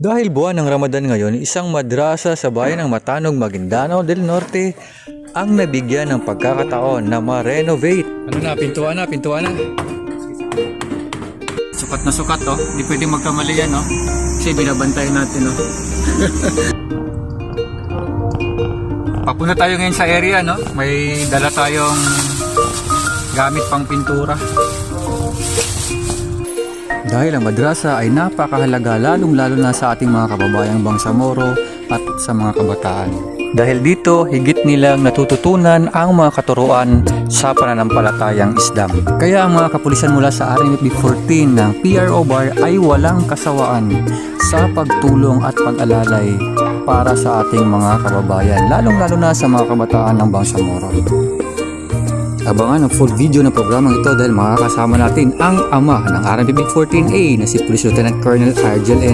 Dahil buwan ng Ramadan ngayon, isang madrasa sa bayan ng Matanog, Maguindanao del Norte ang nabigyan ng pagkakataon na ma-renovate. Ano na, pintuan na, pintuan na. Sukat na sukat, oh. Hindi pwedeng magkamali yan, oh. Kasi binabantayan natin, oh. Papunta tayo ngayon sa area, no? May dala tayong gamit pang pintura. Dahil ang madrasa ay napakahalaga lalong-lalo na sa ating mga kababayang Bangsamoro at sa mga kabataan. Dahil dito, higit nilang natututunan ang mga katuruan sa pananampalatayang Islam. Kaya ang mga kapulisan mula sa RMFB 14 ng PRO Bar ay walang kasawaan sa pagtulong at pag-alalay para sa ating mga kababayan, lalong-lalo na sa mga kabataan ng Bangsamoro. Abangan ang full video ng programang ito dahil makakasama natin ang ama ng RMFB 14A na si Police Lieutenant Colonel Argel N.